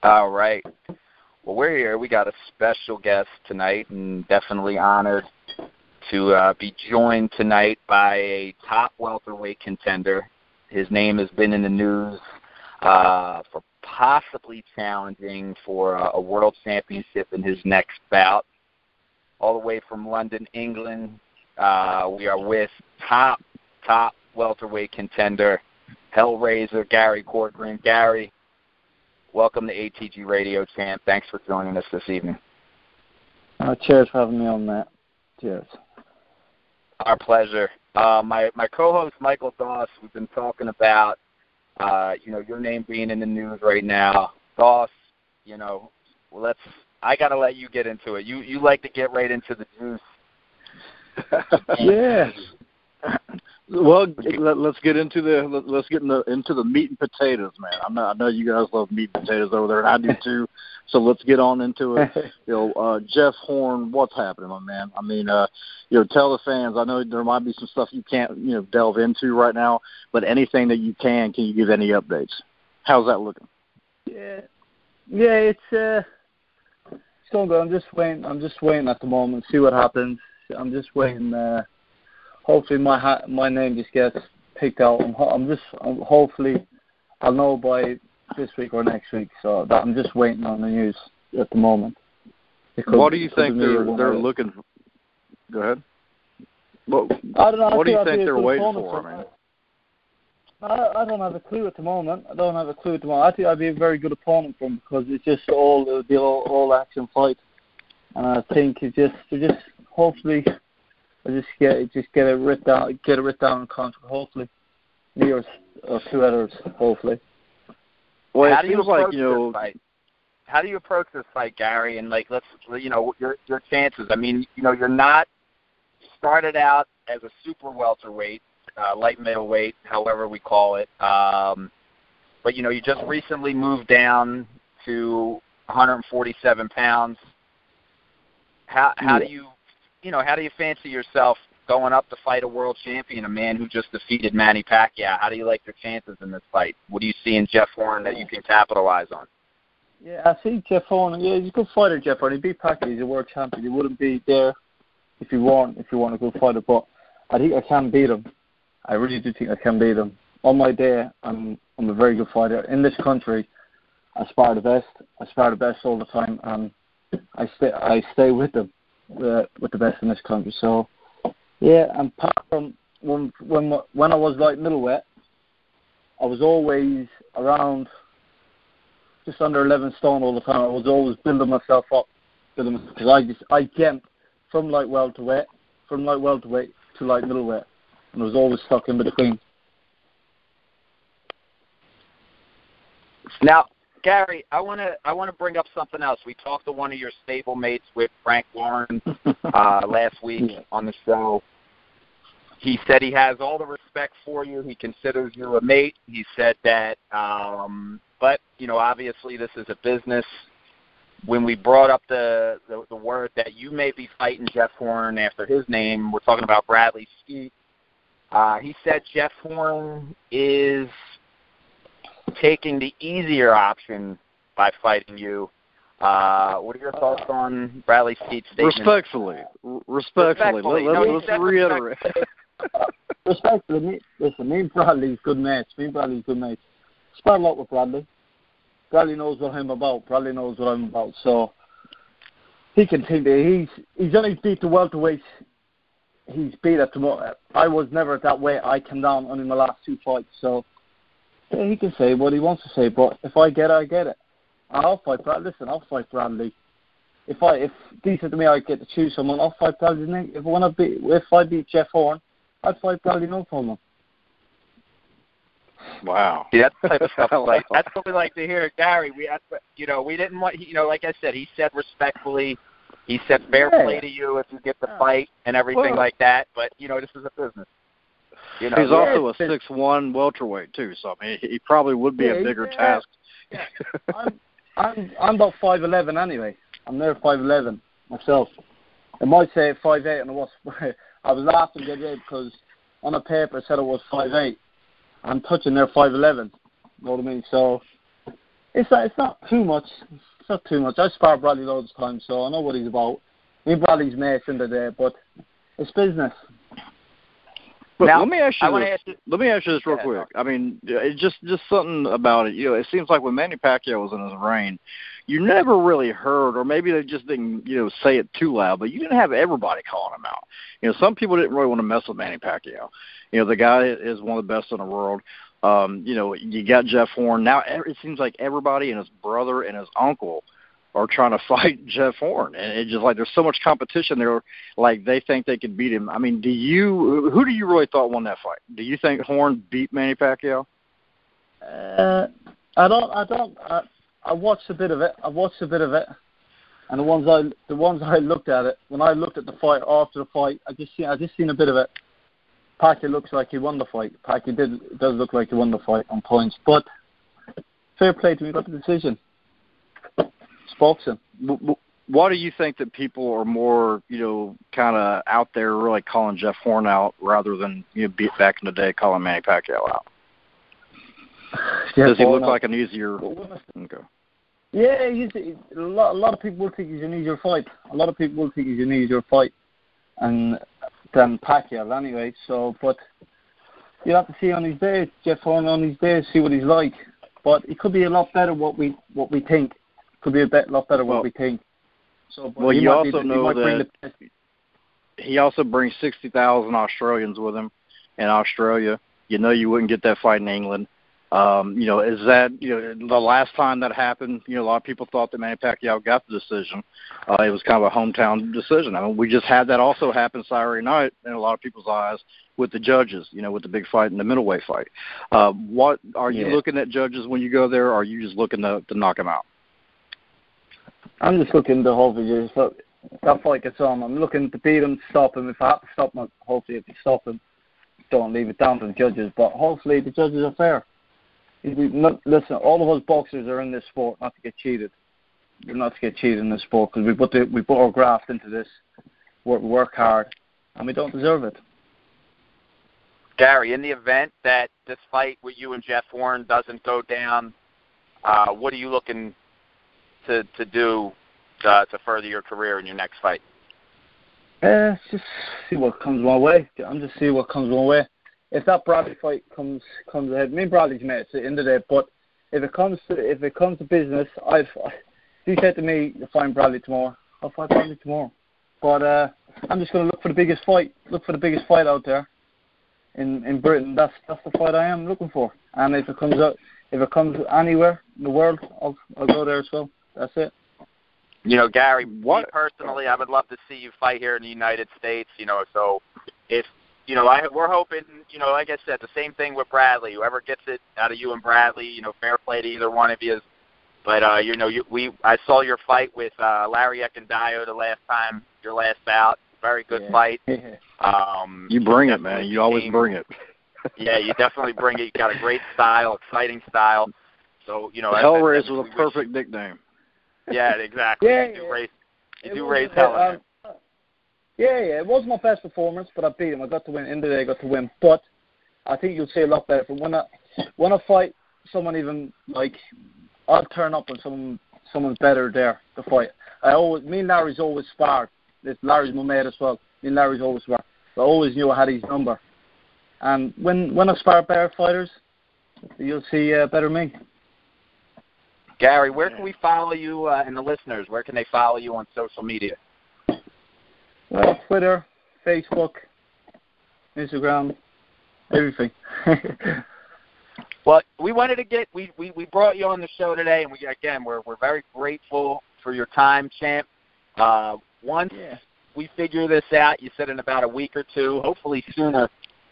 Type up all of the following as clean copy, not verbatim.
All right. Well, we're here. We got a special guest tonight, and definitely honored to be joined tonight by a top welterweight contender. His name has been in the news for possibly challenging for a world championship in his next bout. All the way from London, England, we are with top welterweight contender, Hellraiser, Gary Corcoran. Gary, welcome to ATG Radio, champ. Thanks for joining us this evening. Cheers for having me on, Matt. Cheers. Our pleasure. My co-host, Michael Doss, we've been talking about, your name being in the news right now. Doss, I got to let you get into it. You like to get right into the juice. Yeah. Well, let's get into the meat and potatoes, man. I know you guys love meat and potatoes over there, and I do too. So let's get on into it. Jeff Horn, what's happening, my man? I mean, tell the fans. I know there might be some stuff you can't delve into right now, but anything that you can you give any updates? How's that looking? Yeah, it's going good. I'm just waiting at the moment. See what happens. I'm just waiting. Hopefully my name just gets picked out. Hopefully I'll know by this week or next week. So I'm just waiting on the news at the moment. What do you think they're looking for? Go ahead. I don't know. What do you think they're waiting for, man? I don't have a clue at the moment. I think I'd be a very good opponent for him because it's just all action fight, and I think it's just hopefully. I just get it written down in contract. Hopefully, me or two others. Hopefully. Well, how do you approach this fight? How do you approach this fight, Gary? And your chances. I mean, you're not started out as a super welterweight, light middleweight, however we call it. But you just recently moved down to 147 pounds. How do you? How do you fancy yourself going up to fight a world champion, a man who just defeated Manny Pacquiao? How do you like your chances in this fight? What do you see in Jeff Horn that you can capitalize on? Yeah, I see Jeff Horn. Yeah, he's a good fighter, Jeff Horn. He beat Pacquiao. He's a world champion. He wouldn't be there if you weren't a good fighter. But I think I can beat him. I really do think I can beat him. On my day, I'm a very good fighter. In this country, I spar the best. I spar the best all the time, and I stay with them. With the best in this country. So, yeah, and apart from when I was light middleweight, I was always around just under 11 stone all the time. I was always building myself up, because I jumped from light welterweight to light middleweight, and I was always stuck in between. Now, Gary, I want to bring up something else. We talked to one of your stablemates with Frank Warren last week on the show. He said he has all the respect for you. He considers you a mate. He said that, but obviously this is a business. When we brought up the word that you may be fighting Jeff Horn after his name, we're talking about Bradley Skeete. He said Jeff Horn is taking the easier option by fighting you. What are your thoughts on Bradley Skeete's statement? Respectfully. Let's reiterate. Respectfully, listen, me and Bradley's good mates. Spar a lot with Bradley. Bradley knows what I'm about. So he can think that he's only beat the welterweights he's beat at the moment. I was never at that weight. I came down only my last two fights. So yeah, he can say what he wants to say, but if I get it, I get it. I'll fight Bradley. Listen, I'll fight Bradley. If decent to me, I get to choose someone. I'll fight Bradley. If I beat Jeff Horn, I'd fight Bradley no problem. Wow. Yeah, that's the type of stuff that's what we like to hear, Gary. We didn't want. Like I said, he said respectfully. He said fair play to you if you get the fight and everything like that. But this is a business. He's also a 6'1" welterweight too, so I mean, he probably would be a bigger task. Yeah. I'm about 5'11" anyway. I'm near 5'11" myself. I might say 5'8", and I was laughing the other day because on a paper it said it was 5'8". I'm touching near 5'11". You know what I mean? So It's not too much. It's not too much. I spar Bradley loads of times, so I know what he's about. Me and Bradley's mates in the day, but it's business. But now, let me ask you this real quick. I mean, it's just something about it. You know, it seems like when Manny Pacquiao was in his reign, you never really heard, or maybe they just didn't, say it too loud, but you didn't have everybody calling him out. You know, some people didn't really want to mess with Manny Pacquiao. You know, the guy is one of the best in the world. You got Jeff Horn. Now it seems like everybody and his brother and his uncle are trying to fight Jeff Horn, and it's just like there's so much competition there. Like they think they could beat him. I mean, who do you really thought won that fight? Do you think Horn beat Manny Pacquiao? I don't. I watched a bit of it. And the ones I looked at it, when I looked at the fight after the fight, I just seen a bit of it. Pacquiao looks like he won the fight. Pacquiao does look like he won the fight on points, but fair play to him. He got the decision. It's boxing. Why do you think that people are more, kind of out there really calling Jeff Horn out rather than back in the day calling Manny Pacquiao out? Does he look like an easier? Okay. Yeah, a lot of people will think he's an easier fight. And than Pacquiao anyway. So, but you have to see on his days, Jeff Horn on his days, see what he's like. But it could be a lot better what we think. Could be lot better what we think. So, well, you also know that he also brings 60,000 Australians with him in Australia. You wouldn't get that fight in England. Is that, the last time that happened, a lot of people thought that Manny Pacquiao got the decision. It was kind of a hometown decision. I mean, we just had that also happen Saturday night in a lot of people's eyes with the judges, with the big fight and the middleweight fight. What are you looking at judges when you go there, or are you just looking to knock him out? I'm just looking to hopefully if that fight gets on. I'm looking to beat him, stop him. If I have to stop him, hopefully if you stop him, don't leave it down to the judges. But hopefully the judges are fair. Listen, all of us boxers are in this sport not to get cheated. We're not to get cheated in this sport because we put our graft into this. We work hard, and we don't deserve it. Gary, in the event that this fight with you and Jeff Horn doesn't go down, what are you looking to do to further your career in your next fight? Just see what comes my way. I'm just see what comes my way. If that Bradley fight comes ahead, me and Bradley's mates at the end of the day. But if it comes to business, if you said to me, "You'll find Bradley tomorrow," I'll find Bradley tomorrow. But I'm just going to look for the biggest fight. Look for the biggest fight out there in Britain. That's the fight I am looking for. And if it comes anywhere in the world, I'll go there as well. That's it. Gary, me personally, I would love to see you fight here in the United States. So if we're hoping, like I said, the same thing with Bradley. Whoever gets it out of you and Bradley, fair play to either one of you. But I saw your fight with Larry Ekendayo the last time, your last bout. Very good fight. You bring it, man. You always bring it. Yeah, you definitely bring it. You got a great style, exciting style. So Hellraiser was a perfect nickname. Yeah, exactly. Yeah, you do raise hell. Yeah, it wasn't my best performance, but I beat him. I got to win. In the day, I got to win. But I think you'll see a lot better. But when I fight someone even I'll turn up when someone's better there to fight. Me and Larry's always sparred. Larry's my mate as well. Me and Larry's always sparred. So I always knew I had his number. And when I spar better fighters, you'll see better me. Gary, where can we follow you and the listeners? Where can they follow you on social media? Well, Twitter, Facebook, Instagram, everything. Well, we wanted to we brought you on the show today, and we're very grateful for your time, champ. Once we figure this out, you said in about a week or two, hopefully sooner.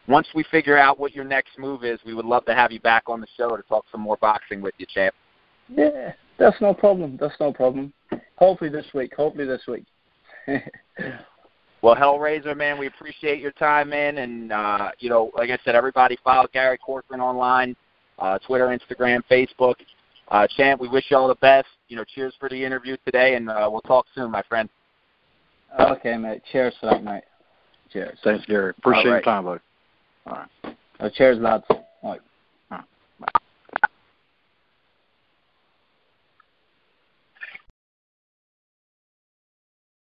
Once we figure out what your next move is, we would love to have you back on the show to talk some more boxing with you, champ. Yeah, that's no problem. Hopefully this week. Well, Hellraiser, man, we appreciate your time, man. And, like I said, everybody follow Gary Corcoran online, Twitter, Instagram, Facebook. Champ, we wish you all the best. Cheers for the interview today, and we'll talk soon, my friend. Okay, mate. Cheers for that, mate. Cheers. Thanks, Gary. Appreciate your time, buddy. All right. Cheers, lads. All right.